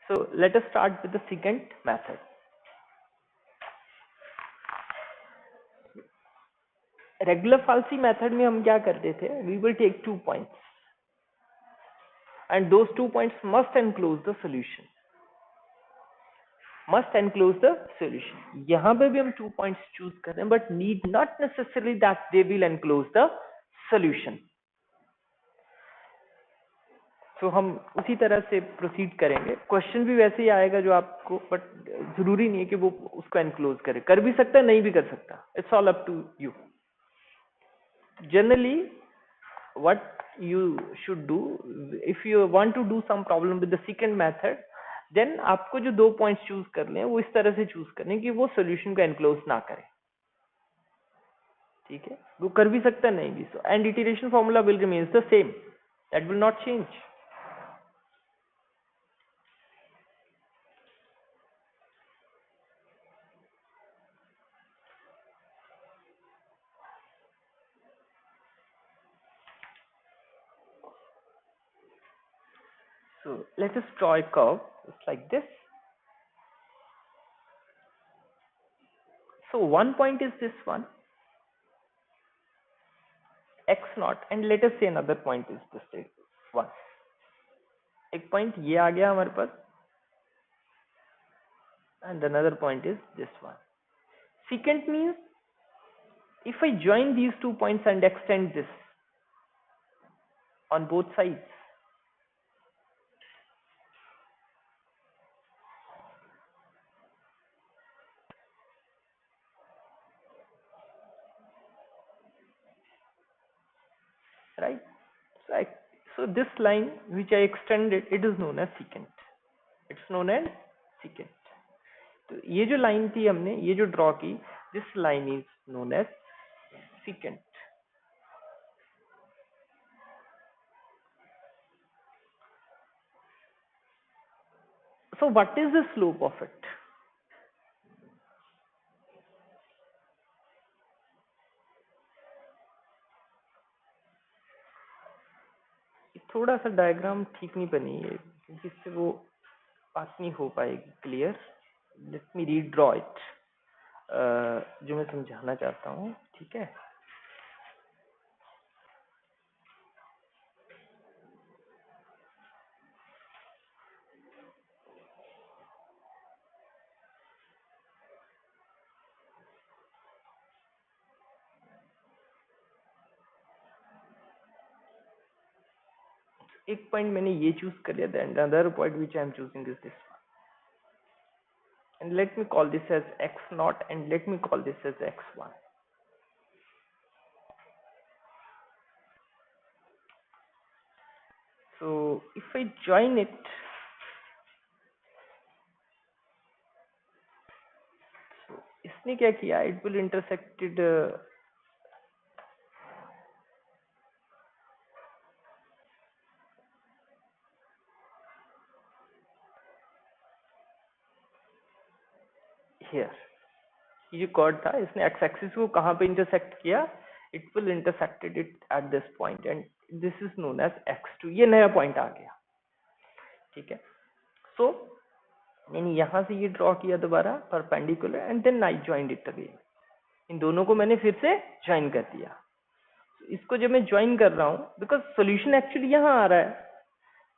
So let us start with the secant method. Regular falsi method में हम क्या करते थे? We will take 2 points and those 2 points must enclose the solution. Must enclose the solution. यहाँ पे भी हम 2 points choose कर रहे हैं, but need not necessarily that they will enclose the solution. So हम उसी तरह से प्रोसीड करेंगे. क्वेश्चन भी वैसे ही आएगा जो आपको, बट जरूरी नहीं है कि वो उसको एनक्लोज करे. कर भी सकता है, नहीं भी कर सकता. It's all up to you. Generally, what you should do, if you want to do some problem with the secant method, then आपको जो 2 points choose करने हैं वो इस तरह से choose करने कि वो solution को enclose ना करे. ठीक है, वो कर भी सकता है, नहीं भी. So and iteration formula will remains the same, that will not change. So let us draw a curve just like this. So one point is this one, x naught, and let us say another point is this one. एक point ये आ गया हमारे पास, and another point is this one. Secant means if I join these 2 points and extend this on both sides, right? So this line which I extended, it is known as secant. It's known as secant. तो ये जो line थी हमने ये जो draw की, this line is known as secant. So what is the slope of it? थोड़ा सा डायग्राम ठीक नहीं बनी है क्योंकि इससे वो बात नहीं हो पाएगी clear. Let me redraw it, जो मैं समझाना चाहता हूँ. ठीक है, एक पॉइंट मैंने ये चूज कर लिया, then other point which I am choosing is this one, and let me call this as x naught and let me call this as x1. So if I join it, so इसने क्या किया, it will intersected here. ये जो cord था इसने x axis को कहाँ पे इंटरसेक्ट किया, it will intersected it at this point and this is known as x2. ये नया पॉइंट आ गया. ठीक है, सो मैंने यहाँ से ये ड्रॉ किया दोबारा perpendicular and then I joined it again. इन दोनों को मैंने फिर से ज्वाइन कर दिया. इसको जब मैं ज्वाइन कर रहा हूँ बिकॉज सोल्यूशन एक्चुअली यहाँ आ रहा है,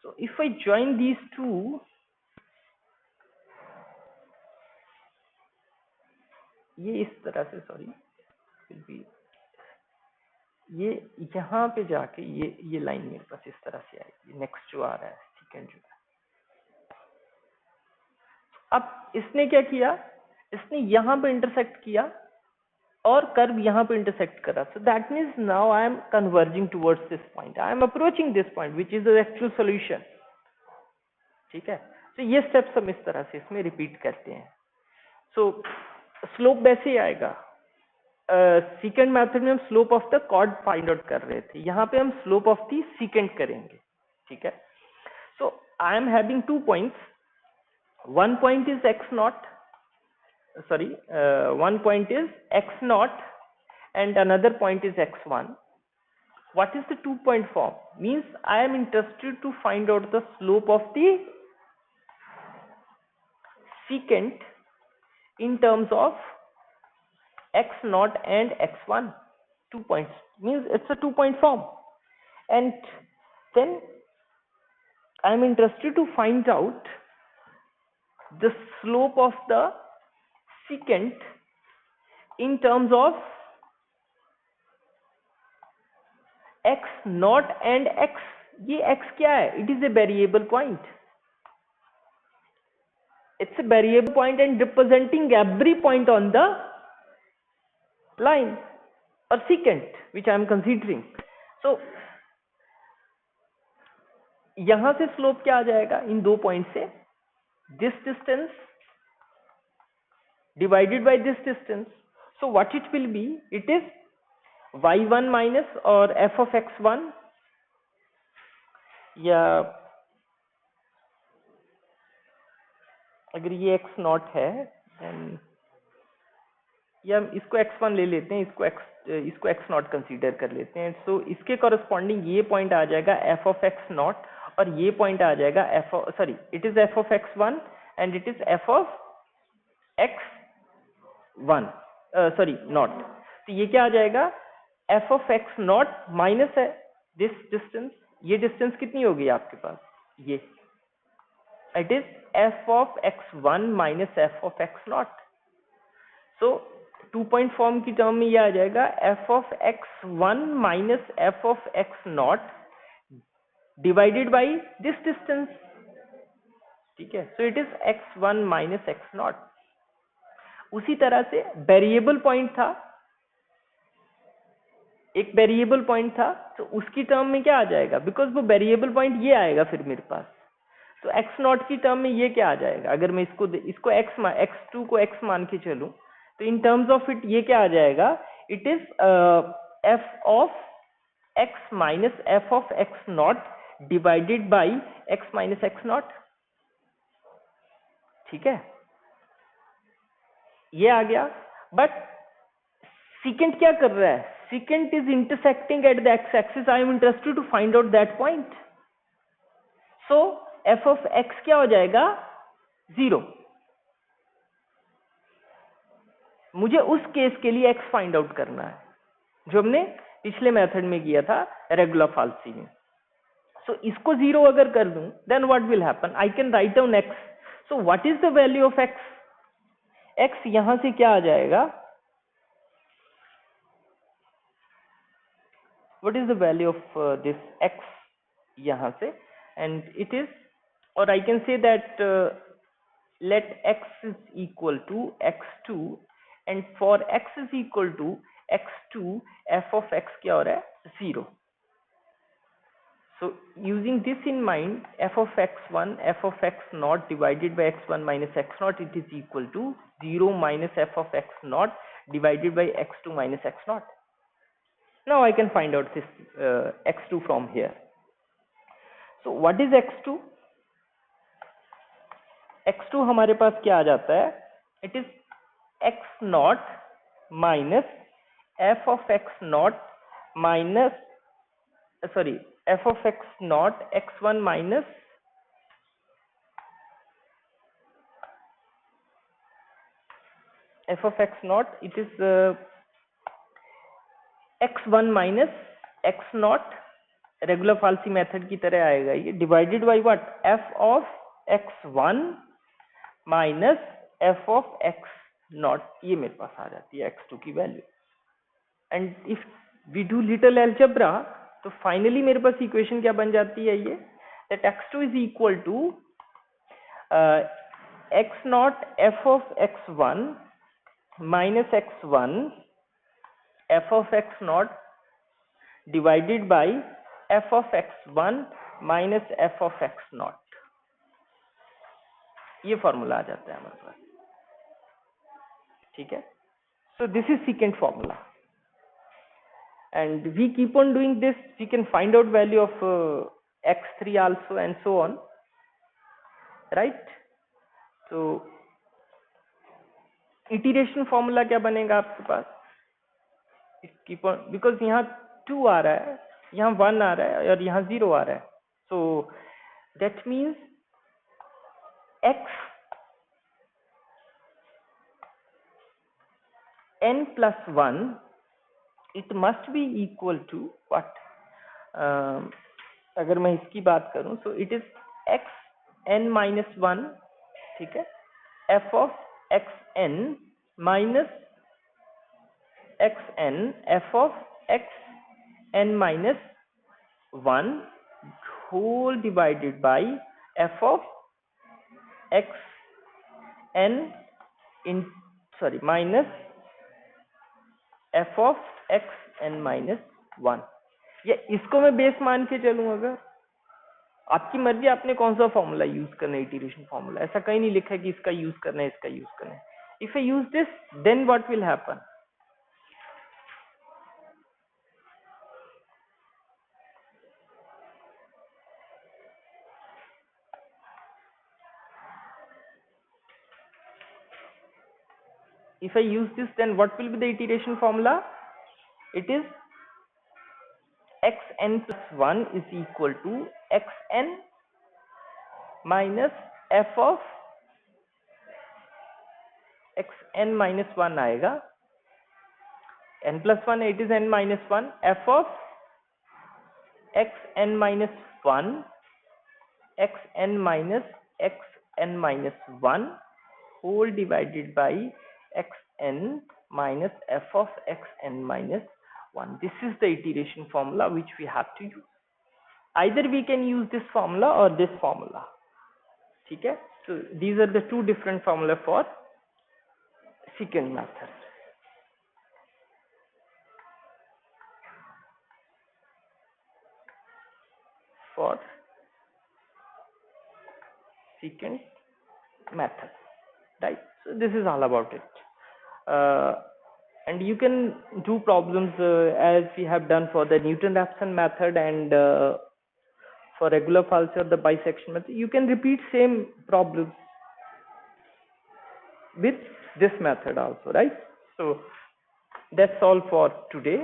so if I join these two, ये इस तरह से, सॉरी फिर भी ये यहाँ पे जाके ये लाइन मेरे पास इस तरह से आएगी. नेक्स्ट जो आ रहा है सेकंड जो है, अब इसने क्या किया, इसने यहाँ पे इंटरसेक्ट किया और कर्व यहाँ पे इंटरसेक्ट करा. So that means now I am converging towards this point, I am approaching this point which is the actual solution. ठीक है, तो ये स्टेप्स हम इस तरह से इसमें रिपीट करते हैं. सो स्लोप वैसे ही आएगा. सेकंड मेथड में हम slope of the chord find out कर रहे थे, यहाँ पे हम स्लोप ऑफ द सेकंड करेंगे. ठीक है, so I am having 2 points. one point is x naught, sorry, one point is x naught and another point is x1. What is the 2 point form? Means I am interested to find out the slope of the secant in terms of x naught and x1, 2 points, means it's a 2-point form. And then I'm interested to find out the slope of the secant in terms of x naught and x. ये x क्या है? It is a variable point. It's a variable point and representing every point on the line or secant which I am considering. So यहां से slope क्या आ जाएगा इन 2 point से? This distance divided by this distance. So what it will be? It is y1 minus or f of x1, या अगर ये x not है then या इसको x1 ले लेते हैं, इसको x नॉट कंसीडर कर लेते हैं. सो इसके कॉरेस्पॉन्डिंग ये पॉइंट आ जाएगा f ऑफ x नॉट और ये पॉइंट आ जाएगा it is f of x1 and it is f of x1 not. तो ये क्या आ जाएगा? f of x naught minus है दिस डिस्टेंस. ये डिस्टेंस कितनी होगी आपके पास? ये it is f of x1 minus f of x not. So 2-point form की टर्म में ये आ जाएगा f of x1 minus f of x naught divided by this distance. ठीक है, so it is x1 minus x not. उसी तरह से variable point था, एक वेरिएबल पॉइंट था, तो उसकी टर्म में क्या आ जाएगा? बिकॉज वो वेरिएबल पॉइंट ये आएगा फिर मेरे पास, तो x नॉट की टर्म में ये क्या आ जाएगा? अगर मैं इसको x2 को x मान के चलूं तो इन टर्म्स ऑफ इट ये क्या आ जाएगा? It is f of x minus f of x naught divided by x minus x not. ठीक है, ये आ गया. बट secant क्या कर रहा है? secant is intersecting at the x-axis. I am interested to find out that point. So f of x क्या हो जाएगा? 0. मुझे उस केस के लिए x फाइंड आउट करना है जो हमने पिछले मेथड में किया था रेगुलर फाल्सी में. सो इसको 0 अगर कर दूं then what will happen? I can write down x. So what is the value of x? x यहां से क्या आ जाएगा? What is the value of this x यहां से? एंड इट इज, और I can say that let x is equal to x2 and for x is equal to x2 f of x क्या हो रहा है? 0. So using this in mind, f of x1 f of x naught divided by x1 minus x naught, it is equal to 0 minus f of x naught divided by x2 minus x naught. Now I can find out this x2 from here. So what is x2? x2 हमारे पास क्या आ जाता है? It is x naught minus f of x naught minus f of x naught x1 minus f of x naught. It is x1 minus x naught, regular falsi method की तरह आएगा ये, divided by what? f of x1 minus f of x naught. ये मेरे पास आ जाती है x2 की value. And if we do little algebra तो फाइनली मेरे पास इक्वेशन क्या बन जाती है? ये that x2 is equal to x naught f of x1 minus x1 f of x naught divided by f of x1 minus f of x naught. ये formula आ जाता है हमारे पास. ठीक है, so this is secant formula and we keep on doing this. We can find out value of x3 also and so on, right? So iteration formula क्या बनेगा आपके पास? कीप ऑन, बिकॉज यहाँ 2 आ रहा है, यहाँ 1 आ रहा है और यहाँ 0 आ रहा है. So that means x n plus 1, it must be equal to what? अगर मैं इसकी बात करूं, so it is x n minus 1, ठीक है, f of x n minus x n f of x n minus 1 whole divided by f of x n in minus f of x n minus 1. या इसको मैं base मान के चलूं, अगर आपकी मर्जी आपने कौन सा फॉर्मूला यूज करना है, इटरेशन फॉर्मूला, ऐसा कहीं नहीं लिखा है कि इसका यूज करना है, इसका यूज करना है. If I use this, then what will happen? If I use this, then what will be the iteration formula? It is xn plus 1 is equal to xn minus f of xn minus 1 आएगा, n plus 1, it is n minus 1, f of xn minus 1 xn minus xn minus 1 whole divided by xn minus f of xn minus 1. This is the iteration formula which we have to use. Either we can use this formula or this formula. ठीक है? So these are the two different formula for secant method. For secant method, right? So this is all about it. And you can do problems as we have done for the Newton-Raphson method and for regular faults or the bisection method. You can repeat same problems with this method also, right? So that's all for today.